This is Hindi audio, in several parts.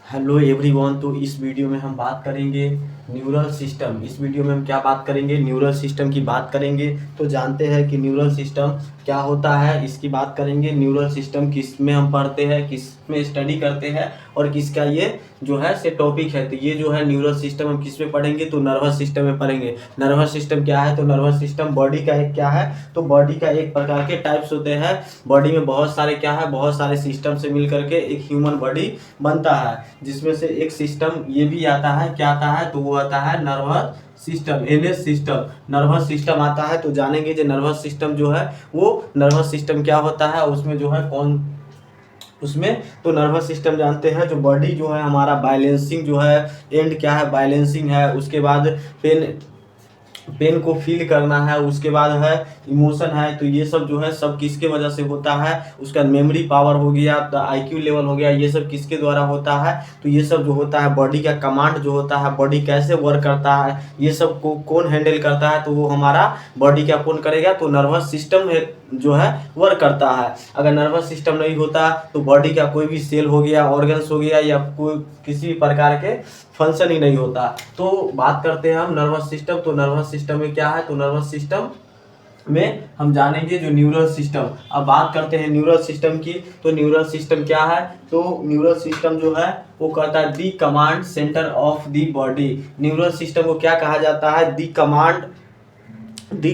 Hello everyone. तो इस वीडियो में हम बात करेंगे न्यूरल सिस्टम। इस वीडियो में हम क्या बात करेंगे, न्यूरल सिस्टम की बात करेंगे। तो जानते हैं कि न्यूरल सिस्टम क्या होता है, इसकी बात करेंगे। न्यूरल सिस्टम किस में हम पढ़ते हैं, किस में स्टडी करते हैं और किसका ये जो है से टॉपिक है। तो ये जो है न्यूरल सिस्टम हम किस में पढ़ेंगे, तो नर्वस सिस्टम में पढ़ेंगे। नर्वस सिस्टम क्या है, तो नर्वस सिस्टम बॉडी का एक क्या है, तो बॉडी का एक प्रकार के टाइप्स होते हैं। बॉडी में बहुत सारे क्या है, बहुत सारे सिस्टम से मिल करके एक ह्यूमन बॉडी बनता है, जिसमें से एक सिस्टम ये भी आता है। क्या आता है, तो वो आता है nervous system, NS system. Nervous system आता है तो जानेंगे जो नर्वस सिस्टम जो है वो नर्वस सिस्टम क्या होता है, उसमें जो है कौन उसमें तो नर्वस सिस्टम जानते हैं। जो बॉडी जो है हमारा बैलेंसिंग जो है, एंड क्या है, बैलेंसिंग है। उसके बाद पेन पेन को फील करना है, उसके बाद है इमोशन है। तो ये सब जो है सब किसके वजह से होता है, उसका मेमोरी पावर हो गया, आईक्यू लेवल हो गया, ये सब किसके द्वारा होता है। तो ये सब जो होता है बॉडी का कमांड जो होता है, बॉडी कैसे वर्क करता है, ये सब को कौन हैंडल करता है, तो वो हमारा बॉडी क्या कौन करेगा, तो नर्वस सिस्टम जो है वर्क करता है। अगर नर्वस सिस्टम नहीं होता तो बॉडी का कोई भी सेल हो गया, ऑर्गन्स हो गया, या कोई किसी भी प्रकार के फंक्शन ही नहीं होता। तो बात करते हैं हम नर्वस सिस्टम। तो नर्वस सिस्टम में क्या है, तो नर्वस सिस्टम में हम जानेंगे जो न्यूरल सिस्टम। अब बात करते हैं न्यूरल सिस्टम की। तो न्यूरल सिस्टम क्या है, तो न्यूरल सिस्टम जो है वो कहता है the command centre of the body. Neural system को क्या कहा जाता है, the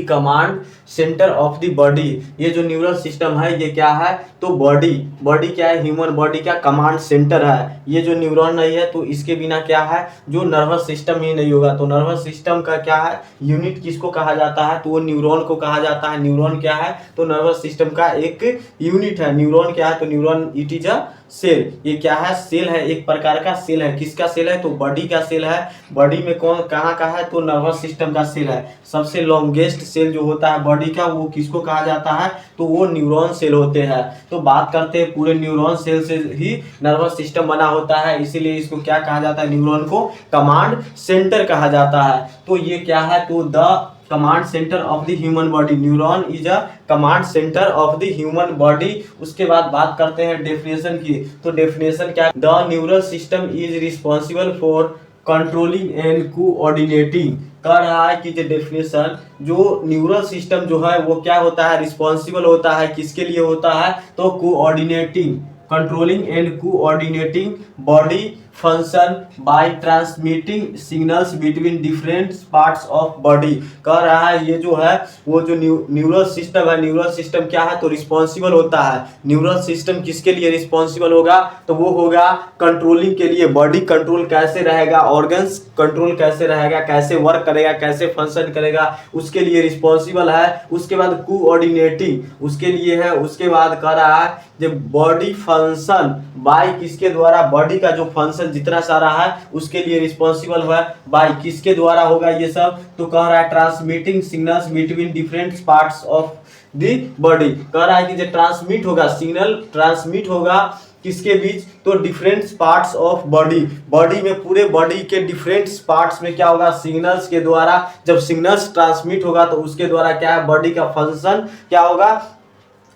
command centre of the body. ये जो न्यूरल सिस्टम है ये क्या है, तो बॉडी क्या है, ह्यूमन बॉडी का कमांड सेंटर है। ये जो न्यूरॉन नहीं है तो इसके बिना क्या है, जो नर्वस सिस्टम ही नहीं होगा। तो नर्वस सिस्टम का क्या है, यूनिट किसको कहा जाता है, तो वो न्यूरॉन को कहा जाता है। न्यूरॉन क्या है, तो नर्वस सिस्टम का एक यूनिट है। न्यूरॉन क्या है, तो neuron it is a cell. ये क्या है, सेल है, एक प्रकार का सेल है। किसका सेल है, तो बॉडी का सेल है। बॉडी में कौन कहाँ का है, तो नर्वस सिस्टम का सेल है। सबसे लॉन्गेस्ट सेल जो होता है बॉडी का वो किसको कहा जाता है, तो वो न्यूरॉन सेल होते हैं। तो बात करते हैं पूरे न्यूरॉन सेल से ही नर्वस सिस्टम बना होता है, इसीलिए इसको क्या कहा जाता है, न्यूरॉन को कमांड सेंटर कहा जाता है। तो ये क्या है, तो the command centre of the human body. Neuron is a command centre of the human body. उसके बाद बात करते हैं डेफिनेशन की। तो डेफिनेशन क्या, the neural system is responsible for controlling and coordinating. कह रहा है कि जो डेफिनेशन, जो न्यूरल सिस्टम जो है वो क्या होता है, रिस्पॉन्सिबल होता है, किसके लिए होता है, तो coordinating, controlling and coordinating body function by transmitting signals between different parts of body. कह रहा है ये जो है वो जो न्यूरल सिस्टम है, न्यूरल सिस्टम क्या है, तो रिस्पॉन्सिबल होता है। न्यूरल सिस्टम किसके लिए रिस्पॉन्सिबल होगा, तो वो होगा कंट्रोलिंग के लिए। बॉडी कंट्रोल कैसे रहेगा, ऑर्गन्स कंट्रोल कैसे रहेगा, कैसे वर्क करेगा, कैसे फंक्शन करेगा, उसके लिए रिस्पॉन्सिबल है। उसके बाद कोऑर्डिनेटिंग उसके लिए है। उसके बाद कह रहा है जब बॉडी फंक्शन बाय किसके द्वारा, बॉडी का जो फंक्शन जितना सारा है उसके लिए रिस्पॉन्सिबल है बाय किसके द्वारा होगा ये सब, तो कह रहा है transmitting signals between different parts of the body. कह रहा है कि जो ट्रांसमिट होगा, सिग्नल ट्रांसमिट होगा किसके बीच, तो different parts of body. Body में पूरे बॉडी के डिफरेंट पार्ट्स में क्या होगा, सिग्नल्स के द्वारा। जब सिग्नल्स ट्रांसमिट होगा तो उसके द्वारा क्या है, बॉडी का फंक्शन क्या होगा,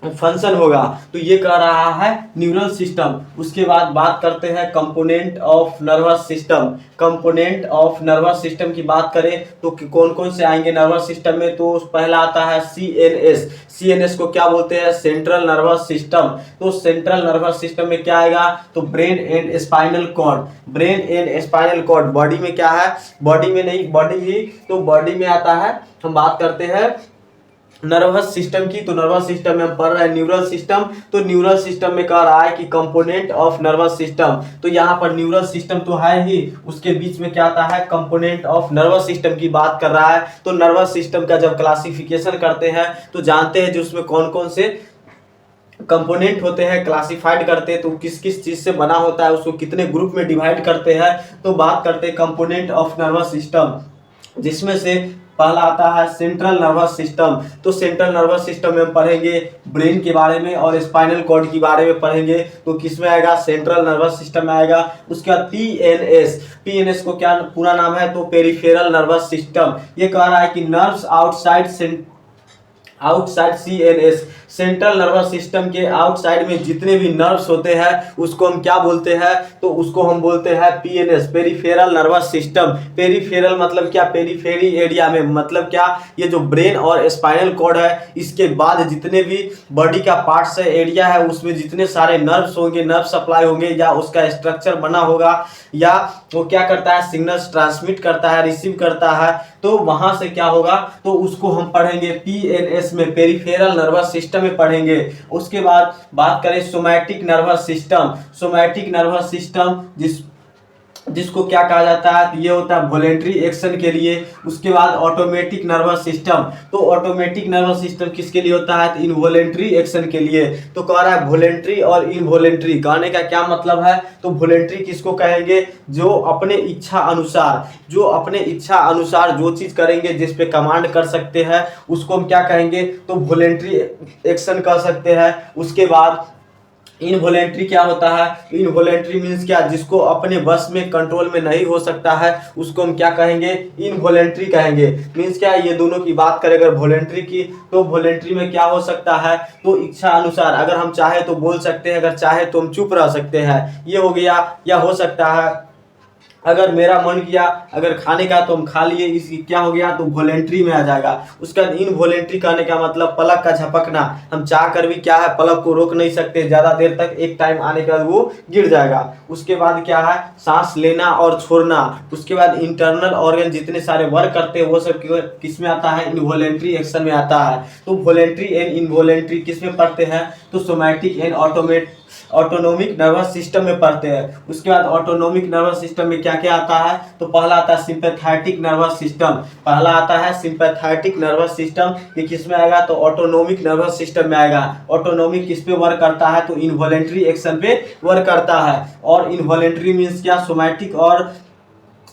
फंक्शन होगा। तो ये कह रहा है न्यूरल सिस्टम। उसके बाद बात करते हैं component of nervous system. Component of nervous system की बात करें तो कौन कौन से आएंगे नर्वस सिस्टम में, तो पहला आता है सीएनएस। सीएनएस को क्या बोलते हैं, सेंट्रल नर्वस सिस्टम। तो सेंट्रल नर्वस सिस्टम में क्या आएगा, तो brain and spinal cord. Brain and spinal cord body में क्या है, बॉडी में नहीं, बॉडी ही तो बॉडी में आता है। हम बात करते हैं नर्वस सिस्टम की। तो नर्वस सिस्टम में हम पढ़ रहे हैं न्यूरल सिस्टम। तो न्यूरल सिस्टम में कह रहा है कि कंपोनेंट ऑफ नर्वस सिस्टम। तो यहाँ पर न्यूरल सिस्टम तो है ही, उसके बीच में क्या आता है, कंपोनेंट ऑफ नर्वस सिस्टम की बात कर रहा है। तो नर्वस सिस्टम का जब क्लासिफिकेशन करते हैं तो जानते हैं जो उसमें कौन कौन से कंपोनेंट होते हैं, क्लासिफाइड करते हैं, तो किस किस चीज से बना होता है, उसको कितने ग्रुप में डिवाइड करते हैं। तो बात करते हैं कंपोनेंट ऑफ नर्वस सिस्टम, जिसमें से पहला आता है सेंट्रल नर्वस सिस्टम। तो सेंट्रल नर्वस सिस्टम में हम पढ़ेंगे ब्रेन के बारे में और स्पाइनल कॉर्ड के बारे में पढ़ेंगे। तो किसमें आएगा, सेंट्रल नर्वस सिस्टम में आएगा। उसके बाद पीएनएस। पीएनएस को क्या पूरा नाम है, तो पेरिफेरल नर्वस सिस्टम। ये कह रहा है कि nerves outside CNS. Central nervous system के आउटसाइड में जितने भी नर्व्स होते हैं उसको हम क्या बोलते हैं, तो उसको हम बोलते हैं PNS, peripheral nervous system. Peripheral मतलब क्या, पेरिफेरी एरिया में, मतलब क्या, ये जो ब्रेन और स्पाइनल कॉर्ड है इसके बाद जितने भी बॉडी का पार्ट्स है, एरिया है, उसमें जितने सारे नर्व्स होंगे, नर्व सप्लाई होंगे, या उसका स्ट्रक्चर बना होगा, या वो क्या करता है, सिग्नल्स ट्रांसमिट करता है, रिसीव करता है, तो वहां से क्या होगा, तो उसको हम पढ़ेंगे पीएनएस में, पेरिफेरल नर्वस सिस्टम में पढ़ेंगे। उसके बाद बात करें somatic nervous system. Somatic nervous system जिसको क्या कहा जाता है, तो ये होता है वॉलेंट्री एक्शन के लिए। उसके बाद ऑटोमेटिक नर्वस सिस्टम, तो ऑटोमेटिक नर्वस सिस्टम किसके लिए होता है, तो इनवॉलेंट्री एक्शन के लिए। तो कह रहा है वॉलेंट्री और इनवॉलेंट्री, कहने का क्या मतलब है, तो वॉलेंट्री किसको कहेंगे, जो अपने इच्छा अनुसार, जो चीज करेंगे, जिस पे कमांड कर सकते हैं, उसको हम क्या कहेंगे, तो वॉलेंट्री एक्शन कह सकते हैं। उसके बाद इनवॉलेंट्री क्या होता है, इनवॉलेंट्री मीन्स क्या, जिसको अपने बस में, कंट्रोल में नहीं हो सकता है, उसको हम क्या कहेंगे, इनवॉलेंट्री कहेंगे। मीन्स क्या, ये दोनों की बात करें अगर वॉलेंट्री की, तो वॉलेंट्री में क्या हो सकता है, तो इच्छा अनुसार, अगर हम चाहे तो बोल सकते हैं, अगर चाहे तो हम चुप रह सकते हैं, ये हो गया। या हो सकता है अगर मेरा मन किया अगर खाने का तो हम खा लिए, इसकी क्या हो गया, तो वॉलेंट्री में आ जाएगा। उसका इनवॉलेंट्री कहने का मतलब पलक का झपकना, हम चाह कर भी क्या है, पलक को रोक नहीं सकते, ज्यादा देर तक, एक टाइम आने के बाद वो गिर जाएगा। उसके बाद क्या है, सांस लेना और छोड़ना। उसके बाद इंटरनल ऑर्गन जितने सारे वर्क करते हैं वो सब किस में आता है, इनवॉलेंट्री एक्शन में आता है। तो वॉलेंट्री एंड इनवॉलेंट्री किस में पढ़ते हैं, तो somatic and autonomic nervous system में पढ़ते हैं। उसके बाद ऑटोनोमिक नर्वस सिस्टम में क्या क्या आता है, तो पहला आता है सिंपैथेटिक नर्वस सिस्टम। पहला आता है सिंपैथेटिक नर्वस सिस्टम, ये किस में आएगा, तो ऑटोनोमिक नर्वस सिस्टम में आएगा। ऑटोनोमिक किस पे वर्क करता है, तो इनवॉलेंट्री एक्शन पे वर्क करता है। और इनवॉलेंट्री मीन्स क्या, सोमैटिक और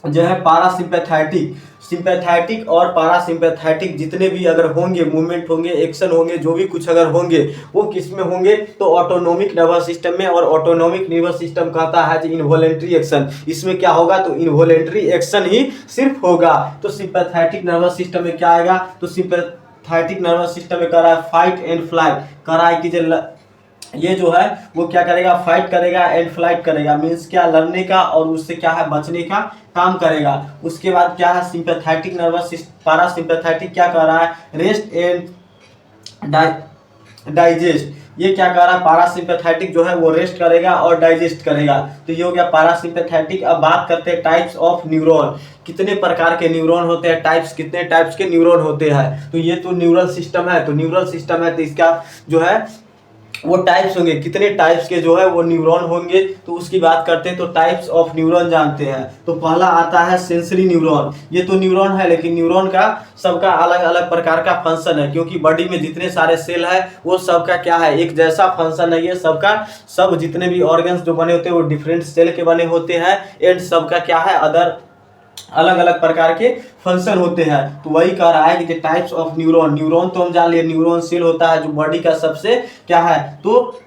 जो है पारासिम्पैथेटिक। सिंपैथेटिक और पारासिम्पैथेटिक जितने भी अगर होंगे, मूवमेंट होंगे, एक्शन होंगे, जो भी कुछ अगर होंगे, वो किस में होंगे, तो ऑटोनोमिक नर्वस सिस्टम में। और ऑटोनोमिक नर्वस सिस्टम कहता है इनवॉलेंट्री एक्शन, इसमें क्या होगा, तो इनवॉलेंट्री एक्शन ही सिर्फ होगा। तो सिंपैथेटिक नर्वस सिस्टम में क्या आएगा, तो सिंपैथेटिक नर्वस सिस्टम में कर रहा है फाइट एंड फ्लाइट, कर रहा है कि ये जो है वो क्या करेगा, फाइट करेगा एंड फ्लाइट करेगा, मीन्स क्या, लड़ने का और उससे क्या है, बचने का काम करेगा। उसके बाद क्या है, सिंपैथेटिक नर्वस सिस्टम, पारासिम्पैथेटिक क्या कर रहा है, रेस्ट एंड डाइजेस्ट। ये क्या कर रहा है, पारासिम्पैथेटिक जो है वो रेस्ट करेगा और डाइजेस्ट करेगा। तो ये हो गया पारासिम्पैथेटिक। अब बात करते हैं टाइप्स ऑफ न्यूरॉन, कितने प्रकार के न्यूरॉन होते हैं, टाइप्स, कितने टाइप्स के न्यूरॉन होते हैं। तो ये तो न्यूरल सिस्टम है, तो न्यूरल सिस्टम है तो इसका जो है वो टाइप्स होंगे, कितने टाइप्स के जो है वो न्यूरॉन होंगे, तो उसकी बात करते हैं। तो टाइप्स ऑफ न्यूरॉन जानते हैं, तो पहला आता है सेंसरी न्यूरॉन। ये तो न्यूरॉन है लेकिन न्यूरॉन का सबका अलग अलग प्रकार का फंक्शन है, क्योंकि बॉडी में जितने सारे सेल है वो सबका क्या है, एक जैसा फंक्शन है। ये सबका सब जितने भी ऑर्गन्स जो बने होते हैं वो डिफरेंट सेल के बने होते हैं, एंड सबका क्या है, अदर अलग अलग प्रकार के फंक्शन होते हैं। तो वही कह रहा है कि टाइप्स ऑफ न्यूरॉन, न्यूरॉन तो हम जान लिए, न्यूरॉन सेल होता है जो बॉडी का सबसे क्या है, तो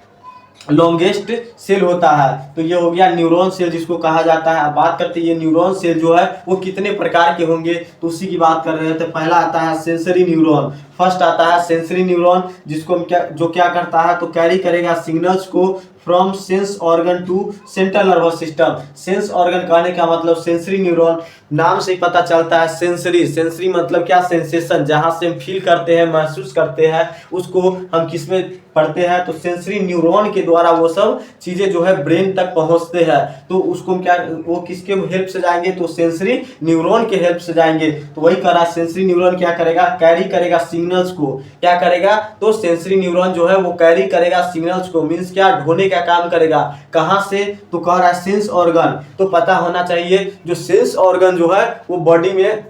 लॉन्गेस्ट सेल होता है। तो ये हो गया न्यूरॉन सेल जिसको कहा जाता है। अब बात करते हैं ये न्यूरॉन सेल जो है वो कितने प्रकार के होंगे, तो उसी की बात कर रहे हैं। तो पहला आता है सेंसरी न्यूरॉन, फर्स्ट आता है सेंसरी न्यूरॉन, जिसको हम क्या करता है, तो कैरी करेगा सिग्नल्स को from sense organ to central nervous system. Sense organ कहने का मतलब सेंसरी न्यूरॉन, नाम से ही पता चलता है सेंसरी। सेंसरी मतलब क्या, सेंसेशन, जहां से हम फील करते हैं, महसूस करते हैं, उसको हम किस में पढ़ते हैं, तो सेंसरी न्यूरॉन के द्वारा वो सब चीजें जो है ब्रेन तक पहुंचते हैं। तो उसको हम क्या, वो किसके हेल्प से जाएंगे, तो सेंसरी न्यूरॉन के हेल्प से जाएंगे। तो वही कह रहा है सेंसरी न्यूरॉन क्या करेगा, कैरी करेगा सिग्नल्स को, क्या करेगा, तो सेंसरी न्यूरॉन जो है वो कैरी करेगा सिग्नल्स को, मीन्स क्या, ढोने का काम करेगा। कहां से, तो कह रहा है सेंस ऑर्गन। तो पता होना चाहिए जो सेंस ऑर्गन जो है वो बॉडी में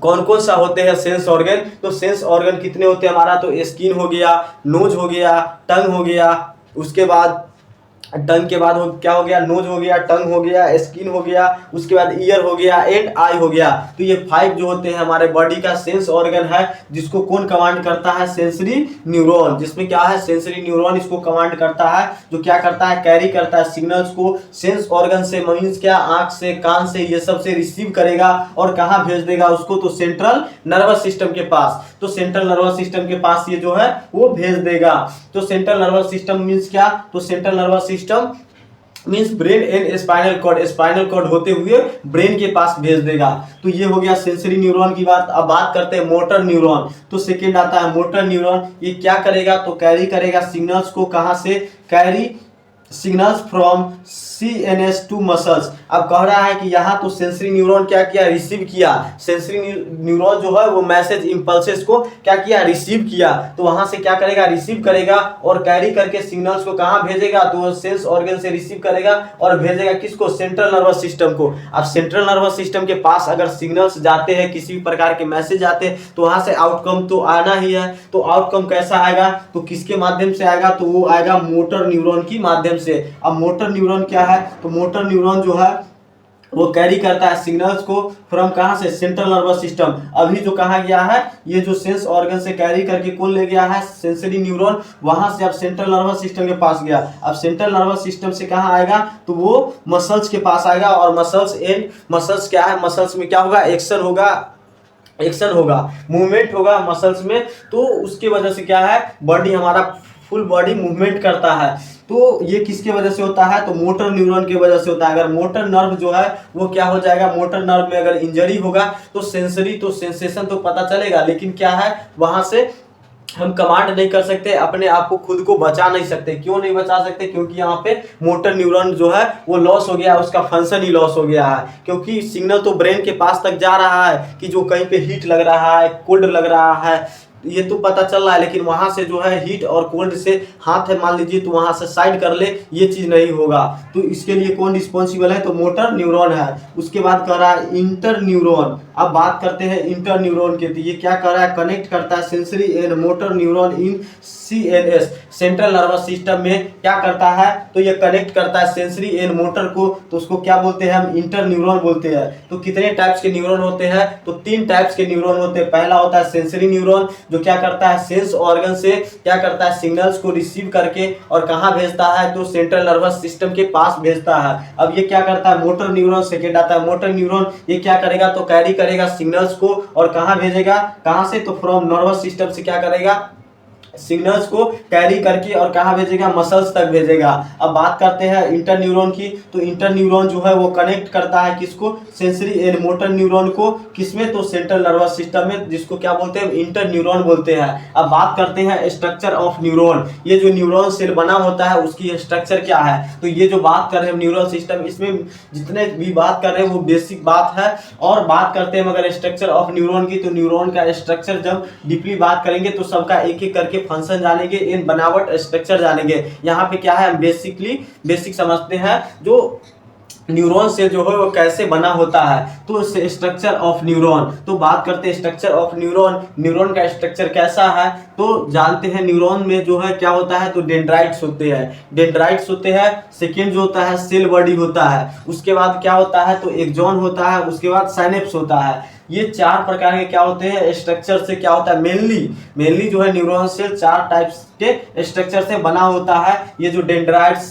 कौन कौन सा होते हैं सेंस ऑर्गन। तो सेंस ऑर्गन कितने होते हैं हमारा, तो स्किन हो गया, नोज हो गया, टंग हो गया, उसके बाद टंग के बाद क्या हो गया, नोज हो गया, टंग हो गया, स्किन हो गया, उसके बाद ईयर हो गया, एंड आई हो गया। तो ये 5 जो होते हैं हमारे बॉडी का सेंस ऑर्गन है, जिसको कौन कमांड करता है, सेंसरी न्यूरॉन, जिसमें क्या है सेंसरी न्यूरॉन इसको कमांड करता है, जो क्या करता है, कैरी करता है सिग्नल्स को सेंस ऑर्गन से, मींस क्या, आंख से, कान से, ये सब से रिसीव करेगा और कहां भेज देगा उसको, तो सेंट्रल नर्वस सिस्टम के पास। तो सेंट्रल नर्वस सिस्टम के पास ये जो है वो भेज देगा। तो सेंट्रल नर्वस सिस्टम मींस क्या, तो central nervous system means brain and spinal cord होते हुए ब्रेन के पास भेज देगा। तो ये हो गया सेंसरी न्यूरॉन की बात। अब बात करते हैं मोटर न्यूरॉन। तो सेकंड आता है मोटर न्यूरॉन। ये क्या करेगा, तो कैरी करेगा सिग्नल्स को, कहां से, carry signals from CNS to muscles. अब कह रहा है कि यहाँ तो सेंसरी न्यूरॉन क्या किया, रिसीव किया। सेंसरी न्यूरॉन जो है वो मैसेज इंपल्सेस को क्या किया, रिसीव किया। तो वहां से क्या करेगा, रिसीव करेगा और कैरी करके सिग्नल्स को कहां भेजेगा, तो वो सेंस ऑर्गन से रिसीव करेगा और भेजेगा किसको, सेंट्रल नर्वस सिस्टम को। अब सेंट्रल नर्वस सिस्टम के पास अगर सिग्नल्स जाते हैं, किसी भी प्रकार के मैसेज आते हैं, तो वहां से आउटकम तो आना ही है। तो आउटकम कैसा आएगा, तो किसके माध्यम से आएगा, तो वो आएगा मोटर न्यूरॉन की माध्यम से। अब मोटर न्यूरॉन क्या है, तो मोटर न्यूरॉन जो है वो कैरी करता है सिग्नल्स को फ्रॉम कहां से, सेंट्रल नर्वस सिस्टम। अभी जो कहा गया है, ये जो सेंस ऑर्गन से कैरी करके कौन ले गया है, सेंसरी न्यूरॉन, वहां से अब सेंट्रल नर्वस सिस्टम के पास गया। अब सेंट्रल नर्वस सिस्टम से कहां आएगा, तो वो मसल्स के पास आएगा। और मसल्स क्या है, मसल्स में क्या होगा, एक्शन होगा, मूवमेंट होगा मसल्स में। तो उसके वजह से क्या है, बॉडी हमारा फुल बॉडी मूवमेंट करता है। तो ये किसके वजह से होता है, तो मोटर न्यूरॉन की वजह से होता है। अगर मोटर नर्व जो है वो क्या हो जाएगा, मोटर नर्व में अगर इंजरी होगा तो सेंसरी, तो सेंसेशन तो पता चलेगा, लेकिन क्या है वहां से हम कमांड नहीं कर सकते, अपने आप को खुद को बचा नहीं सकते। क्यों नहीं बचा सकते, क्योंकि यहाँ पे मोटर न्यूरॉन जो है वो लॉस हो गया, उसका फंक्शन ही लॉस हो गया है। क्योंकि सिग्नल तो ब्रेन के पास तक जा रहा है कि जो कहीं पे हीट लग रहा है, कोल्ड लग रहा है, ये तो पता चल रहा है, लेकिन वहां से जो है हीट और कोल्ड से हाथ है मान लीजिए, तो वहां से साइड कर ले, ये चीज नहीं होगा। तो इसके लिए कौन रिस्पॉन्सिबल है, तो मोटर न्यूरॉन है। उसके बाद कर रहा है इंटर न्यूरॉन। अब बात करते हैं इंटर न्यूरॉन के। तो ये क्या कर रहा है, कनेक्ट करता है sensory and motor neuron in CNS, central nervous system में क्या करता है, तो ये कनेक्ट करता है सेंसरी एंड मोटर को। तो उसको क्या बोलते हैं, हम इंटर न्यूरॉन बोलते हैं। तो कितने टाइप्स के न्यूरॉन होते हैं, तो 3 टाइप्स के न्यूरॉन होते हैं। पहला होता है सेंसरी न्यूरॉन, जो क्या करता है, सेंस ऑर्गन से क्या करता है, सिग्नल्स को रिसीव करके और कहां भेजता है, तो सेंट्रल नर्वस सिस्टम के पास भेजता है। अब ये क्या करता है, मोटर न्यूरॉन। सेकेंड आता है मोटर न्यूरॉन। ये क्या करेगा, तो कैरी करेगा सिग्नल्स को और कहां भेजेगा, कहां से, तो फ्रॉम नर्वस सिस्टम से क्या करेगा, सिग्नल्स को कैरी करके और कहां भेजेगा, मसल्स तक भेजेगा। अब बात करते हैं इंटर न्यूरॉन की। तो इंटर न्यूरॉन जो है वो कनेक्ट करता है किसको, सेंसरी एंड मोटर न्यूरॉन को, किसमें, तो सेंट्रल नर्वस सिस्टम में, जिसको क्या बोलते हैं, इंटर न्यूरॉन बोलते हैं। अब बात करते हैं स्ट्रक्चर ऑफ न्यूरॉन। ये जो न्यूरॉन सेल बना होता है उसकी स्ट्रक्चर क्या है, तो ये जो बात कर रहे हैं न्यूरल सिस्टम, इसमें जितने भी बात कर रहे हैं वो बेसिक बात है। और बात करते हैं मगर स्ट्रक्चर ऑफ न्यूरॉन की, तो न्यूरॉन का स्ट्रक्चर जब डीपली बात करेंगे तो सबका एक एक करके फंक्शन जानेंगे, इन बनावट स्ट्रक्चर जानेंगे। यहाँ पे क्या है, हम बेसिक समझते हैं जो न्यूरॉन से जो है वो कैसे बना होता है। तो स्ट्रक्चर ऑफ न्यूरॉन, तो बात करते हैं स्ट्रक्चर ऑफ न्यूरॉन। न्यूरॉन का स्ट्रक्चर कैसा है, तो जानते हैं न्यूरॉन में जो है क्या होता है, तो डेंड्राइट्स होते हैं। सेकेंड जो होता है सेल बॉडी होता है। उसके बाद क्या होता है, तो एक्सॉन होता है। उसके बाद साइनेप्स होता है। ये 4 प्रकार के क्या होते हैं स्ट्रक्चर से, क्या होता है, मेनली जो है न्यूरॉन सेल 4 टाइप्स के स्ट्रक्चर से बना होता है। ये जो डेंड्राइट्स,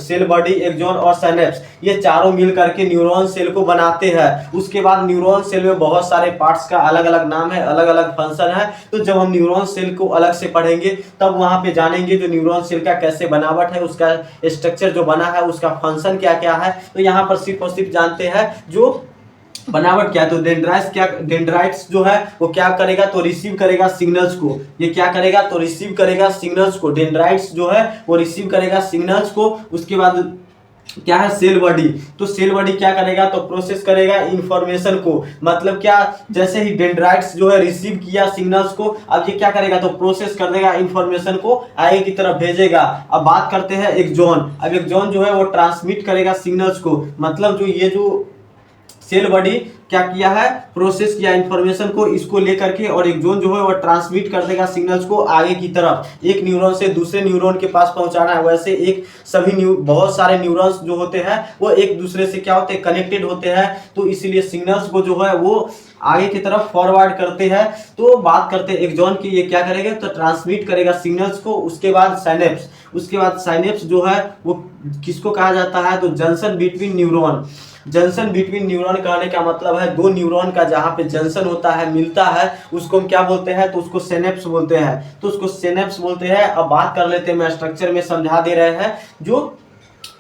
सेल बॉडी, एक्सॉन और साइनेप्स, ये चारों मिल करके न्यूरॉन सेल को बनाते हैं। उसके बाद न्यूरॉन सेल में बहुत सारे पार्ट्स का अलग अलग नाम है, अलग अलग फंक्शन है। तो जब हम न्यूरॉन सेल को अलग से पढ़ेंगे तब वहां पे जानेंगे जो न्यूरॉन सेल का कैसे बनावट है, उसका स्ट्रक्चर जो बना है, उसका फंक्शन क्या क्या है। तो यहाँ पर सिर्फ और सिर्फ जानते हैं जो बनावट क्या है। तो डेंड्राइट्स जो है वो क्या करेगा, तो रिसीव करेगा सिग्नल्स को। ये क्या करेगा, तो रिसीव करेगा सिग्नल्स को। डेंड्राइट्स जो है वो रिसीव करेगा सिग्नल्स को। उसके बाद क्या है, सेल बॉडी। तो सेल बॉडी क्या करेगा, तो प्रोसेस करेगा इंफॉर्मेशन को। मतलब क्या, जैसे ही डेंड्राइट्स जो है रिसीव किया सिग्नल्स को, अब ये क्या करेगा, तो प्रोसेस कर देगा इंफॉर्मेशन को, आगे की तरफ भेजेगा। अब बात करते हैं एक्सॉन। अब एक्सॉन जो है वो ट्रांसमिट करेगा सिग्नल्स को। मतलब जो ये जो सेल बॉडी क्या किया है, प्रोसेस किया इंफॉर्मेशन को, इसको लेकर के, और एक जोन जो है वो ट्रांसमिट कर देगा सिग्नल्स को आगे की तरफ, एक न्यूरॉन से दूसरे न्यूरॉन के पास पहुंचाना है। वैसे एक सभी बहुत सारे न्यूरॉन्स जो होते हैं वो एक दूसरे से क्या होते हैं, कनेक्टेड होते हैं, तो इसीलिए सिग्नल्स को जो है वो आगे की तरफ फॉरवर्ड करते हैं। तो बात करते हैं एक जॉन की, ये क्या करेगा, तो ट्रांसमिट करेगा सिग्नल्स को। उसके बाद साइनेप्स जो है वो किसको कहा जाता है, तो junction between neuron. Junction between neuron कहने का मतलब है दो न्यूरॉन का जहाँ पे जंक्शन होता है, मिलता है, उसको हम क्या बोलते हैं, तो उसको सिनेप्स बोलते हैं। अब बात कर लेते हैं, मैं स्ट्रक्चर में समझा दे रहे हैं जो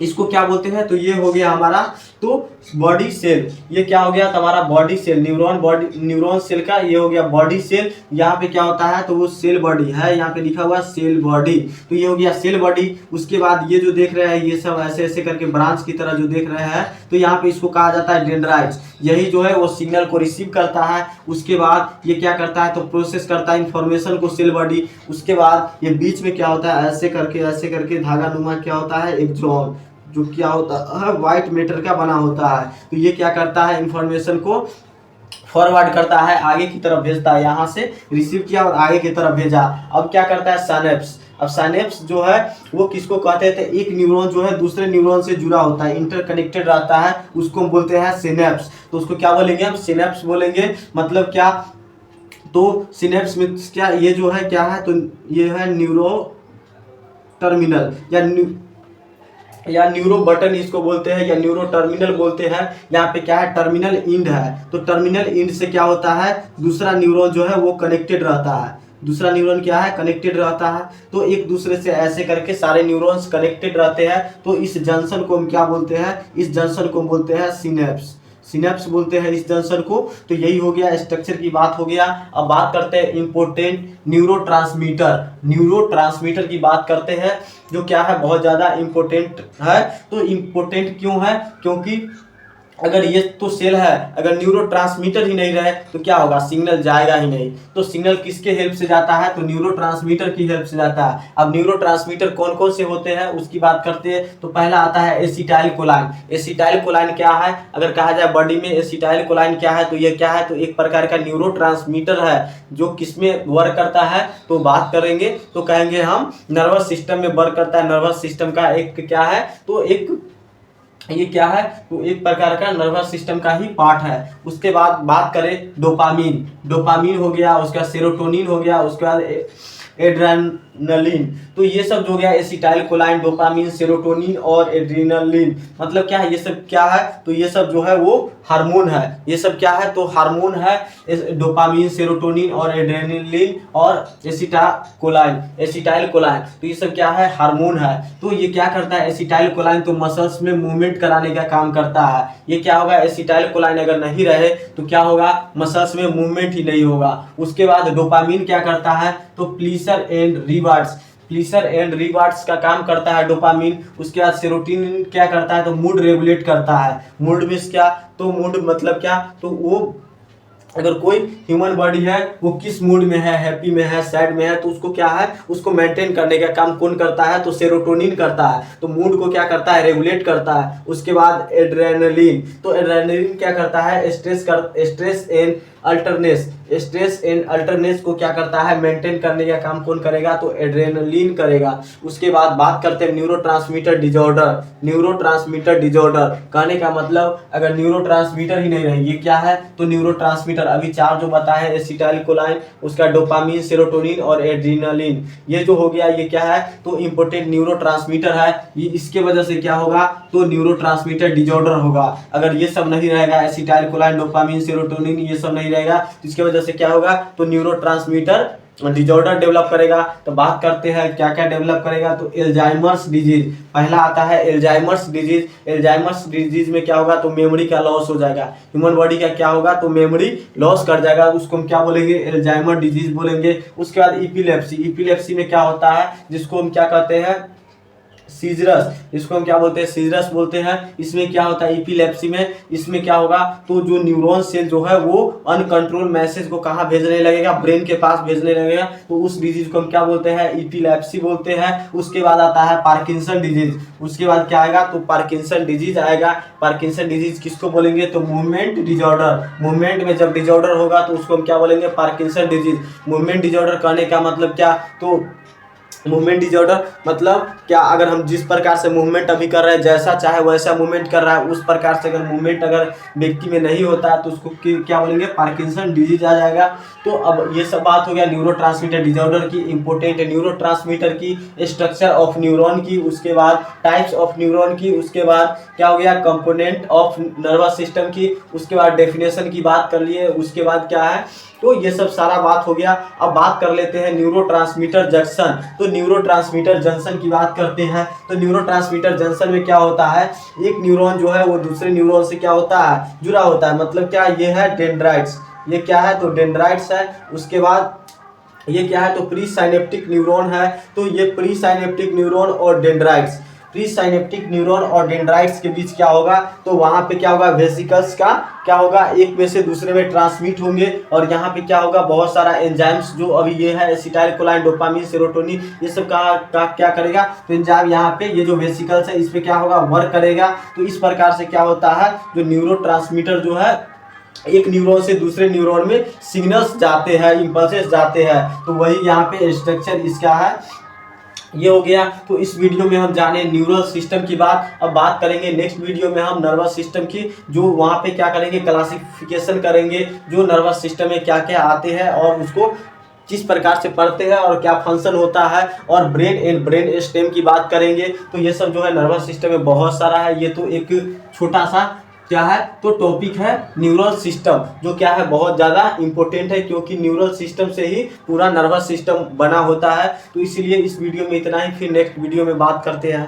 इसको क्या बोलते हैं। तो ये हो गया हमारा तो बॉडी सेल, ये क्या हो गया तुम्हारा बॉडी सेल, न्यूरॉन सेल का ये हो गया बॉडी सेल। यहाँ पे क्या होता है, तो वो सेल बॉडी है, यहाँ पे लिखा हुआ सेल बॉडी, तो ये हो गया सेल बॉडी। उसके बाद ये जो देख रहे हैं ये सब ऐसे ऐसे करके ब्रांच की तरह जो देख रहे हैं, तो यहाँ पे इसको कहा जाता है डेंड्राइट्स। यही जो है वो सिग्नल को रिसीव करता है, उसके बाद ये क्या करता है, तो प्रोसेस करता है इंफॉर्मेशन को सेल बॉडी। उसके बाद ये बीच में क्या होता है, ऐसे करके धागा नुमा क्या होता है, एक जॉन जो क्या होता है व्हाइट मैटर का बना होता है। तो ये क्या करता है, इंफॉर्मेशन को फॉरवर्ड करता है, आगे की तरफ भेजता है, यहाँ से रिसीव किया और आगे की तरफ भेजा। अब क्या करता है साइनेप्स। अब साइनेप्स जो है वो किसको कहते थे, एक न्यूरॉन जो है दूसरे न्यूरॉन से जुड़ा होता है, इंटरकनेक्टेड रहता है, उसको हम बोलते हैं सिनेप्स। तो उसको क्या बोलेंगे हम, सिनेप्स बोलेंगे। मतलब क्या, तो सिनेप्स में क्या, ये जो है क्या है, तो ये है न्यूरो टर्मिनल या न्यूरो बटन इसको बोलते हैं, या न्यूरो टर्मिनल बोलते हैं। यहाँ पे क्या है, टर्मिनल इंड है, तो टर्मिनल इंड से क्या होता है, दूसरा न्यूरॉन जो है वो कनेक्टेड रहता है, दूसरा न्यूरॉन क्या है, कनेक्टेड रहता है। तो एक दूसरे से ऐसे करके सारे न्यूरॉन्स कनेक्टेड रहते हैं। तो इस जंक्शन को हम क्या बोलते हैं, इस जंक्शन को बोलते हैं सिनेप्स बोलते हैं इस जंक्शन को। तो यही हो गया, स्ट्रक्चर की बात हो गया। अब बात करते हैं इंपोर्टेंट न्यूरोट्रांसमीटर की बात करते हैं, जो क्या है बहुत ज़्यादा इंपॉर्टेंट है। तो इंपॉर्टेंट क्यों है, क्योंकि अगर ये तो सेल है, अगर न्यूरोट्रांसमीटर ही नहीं रहे तो क्या होगा, सिग्नल जाएगा ही नहीं। तो सिग्नल किसके हेल्प से जाता है, तो न्यूरोट्रांसमीटर की हेल्प से जाता है। अब न्यूरोट्रांसमीटर कौन कौन से होते हैं उसकी बात करते हैं। तो पहला आता है एसिटाइल कोलाइन क्या है, अगर कहा जाए बॉडी में एसिटाइल कोलाइन क्या है, तो ये क्या है, तो एक प्रकार का न्यूरोट्रांसमीटर है जो किसमें वर्क करता है, तो बात करेंगे तो कहेंगे हम नर्वस सिस्टम में वर्क करता है। नर्वस सिस्टम का एक क्या है, तो एक ये क्या है, तो एक प्रकार का नर्वस सिस्टम का ही पार्ट है। उसके बाद बात करें डोपामीन हो गया, उसका सेरोटोनिन हो गया, उसके बाद एड्रेनलिन। तो ये सब जो हो गया एसिटाइल कोलाइन, डोपामीन, सेरोटोनिन और एड्रेनलिन, मतलब क्या है, ये सब क्या है, तो ये सब जो है वो हार्मोन है। ये सब क्या है, तो हार्मोन है, डोपामीन, सेरोटोनिन और एड्रेनलिन और एसिटाइल कोलाइन, तो ये सब क्या है, हार्मोन है। तो ये क्या करता है, एसिटाइल कोलाइन तो मसल्स में मूवमेंट कराने का काम करता है। ये क्या होगा, एसिटाइल कोलाइन अगर नहीं रहे तो क्या होगा, मसल्स में मूवमेंट ही नहीं होगा। उसके बाद डोपामीन क्या करता है, तो प्लीजर एंड रिवार्ड्स का काम करता है डोपामीन। उसके बाद सेरोटोनिन क्या करता है, तो मूड रेगुलेट करता है। मूड में क्या, तो मूड मतलब क्या, तो वो अगर कोई ह्यूमन बॉडी है वो किस मूड में है, हैप्पी में है, सैड में है, तो उसको क्या है, उसको मेंटेन करने का काम कौन करता है, तो सेरोटोनिन करता है। तो मूड को क्या करता है, रेगुलेट करता है। उसके बाद एड्रेनलिन, तो एड्रेनलिन क्या करता है, स्ट्रेस एंड अल्टरनेस को क्या करता है, मेंटेन करने का काम कौन करेगा, तो एड्रेनलिन करेगा। उसके बाद बात करते हैं न्यूरोट्रांसमीटर डिजॉर्डर कहने का मतलब अगर न्यूरोट्रांसमीटर ही नहीं रहे, ये क्या है, तो न्यूरोट्रांसमीटर अभी चार जो बताए, एसिटाइल कोलाइन, उसका डोपामीन, सेरोटोनिन और एड्रेनलिन, ये जो हो गया ये क्या है, तो इंपॉर्टेंट न्यूरोट्रांसमीटर है। ये इसके वजह से क्या होगा, तो न्यूरोट्रांसमीटर डिजॉर्डर होगा। अगर ये सब नहीं रहेगा, एसिटाइल कोलाइन, डोपामीन, सेरोटोनिन ये सब नहीं रहेगा, तो इसके वजह से क्या होगा, तो न्यूरोट्रांसमीटर डिजॉर्डर डेवलप करेगा। तो बात करते हैं क्या क्या डेवलप करेगा, तो एल्जाइमर्स डिजीज पहला आता है, एल्जाइमर्स डिजीज में क्या होगा, तो मेमोरी का लॉस हो जाएगा। ह्यूमन बॉडी का क्या होगा, तो मेमोरी लॉस कर जाएगा, उसको हम क्या बोलेंगे, एल्जाइमर डिजीज बोलेंगे। उसके बाद इपिलेप्सी में क्या होता है, जिसको हम क्या कहते हैं, सीजरस, इसको हम क्या बोलते हैं, सीजरस बोलते हैं। इसमें क्या होता है, एपिलेप्सी में इसमें क्या होगा, तो जो न्यूरॉन सेल जो है वो अनकंट्रोल मैसेज को कहाँ भेजने लगेगा, ब्रेन के पास भेजने लगेगा, तो उस डिजीज को हम क्या बोलते हैं, एपिलेप्सी बोलते हैं। उसके बाद आता है पार्किंसन डिजीज, उसके बाद क्या आएगा, तो पार्किंसन डिजीज आएगा। पार्किंसन डिजीज किसको बोलेंगे, तो मूवमेंट डिजॉर्डर, मूवमेंट में जब डिजॉर्डर होगा तो उसको हम क्या बोलेंगे, पार्किंसन डिजीज। मूवमेंट डिजॉर्डर कहने का मतलब क्या, तो मूवमेंट डिजॉर्डर मतलब क्या, अगर हम जिस प्रकार से मूवमेंट अभी कर रहे हैं, जैसा चाहे वैसा मूवमेंट कर रहा है, उस प्रकार से अगर मूवमेंट अगर व्यक्ति में नहीं होता है तो उसको क्या बोलेंगे, पार्किंसन डिजीज आ जाएगा। तो अब ये सब बात हो गया न्यूरोट्रांसमीटर डिजॉर्डर की, इंपॉर्टेंट न्यूरोट्रांसमीटर की, स्ट्रक्चर ऑफ न्यूरॉन की, उसके बाद टाइप्स ऑफ न्यूरॉन की, उसके बाद क्या हो गया, कंपोनेंट ऑफ नर्वस सिस्टम की, उसके बाद डेफिनेशन की बात कर लिए, उसके बाद क्या है, तो ये सब सारा बात हो गया। अब बात कर लेते हैं न्यूरोट्रांसमीटर जंक्शन। तो न्यूरोट्रांसमीटर जंक्शन की बात करते हैं। तो न्यूरोट्रांसमीटर जंक्शन में क्या होता है, एक न्यूरॉन जो है वो दूसरे न्यूरॉन से क्या होता है, जुड़ा होता है। मतलब क्या, ये है डेंड्राइट्स, ये क्या है, तो डेंड्राइट्स है। उसके बाद ये क्या है, तो प्री साइनेप्टिक न्यूरॉन है। तो ये प्री साइनेप्टिक न्यूरॉन और डेंड्राइट्स, प्री साइनेप्टिक न्यूरॉन और डेंड्राइट्स के बीच क्या होगा, तो वहां पे क्या होगा, वेसिकल्स का क्या होगा, एक में से दूसरे में ट्रांसमिट होंगे। और यहाँ पे क्या होगा, बहुत सारा एंजाइम्स, जो अभी ये है एसिटाइलकोलाइन, डोपामिन, सेरोटोनिन, ये सब का क्या करेगा, तो एंजाइम यहाँ पे ये जो वेसिकल्स है इस पे क्या होगा, वर्क करेगा। तो इस प्रकार से क्या होता है, जो न्यूरोट्रांसमीटर जो है एक न्यूरॉन से दूसरे न्यूरॉन में सिग्नल्स जाते हैं, इंपल्सेस जाते हैं। तो वही यहाँ पे स्ट्रक्चर इसका है, ये हो गया। तो इस वीडियो में हम जाने न्यूरल सिस्टम की बात। अब बात करेंगे नेक्स्ट वीडियो में हम नर्वस सिस्टम की, जो वहाँ पे क्या करेंगे, क्लासिफिकेशन करेंगे, जो नर्वस सिस्टम में क्या क्या आते हैं और उसको किस प्रकार से पढ़ते हैं और क्या फंक्शन होता है, और ब्रेन एंड ब्रेन स्टेम की बात करेंगे। तो ये सब जो है नर्वस सिस्टम में बहुत सारा है। ये तो एक छोटा सा क्या है, तो टॉपिक है न्यूरल सिस्टम, जो क्या है बहुत ज़्यादा इंपॉर्टेंट है, क्योंकि न्यूरल सिस्टम से ही पूरा नर्वस सिस्टम बना होता है। तो इसीलिए इस वीडियो में इतना ही, फिर नेक्स्ट वीडियो में बात करते हैं।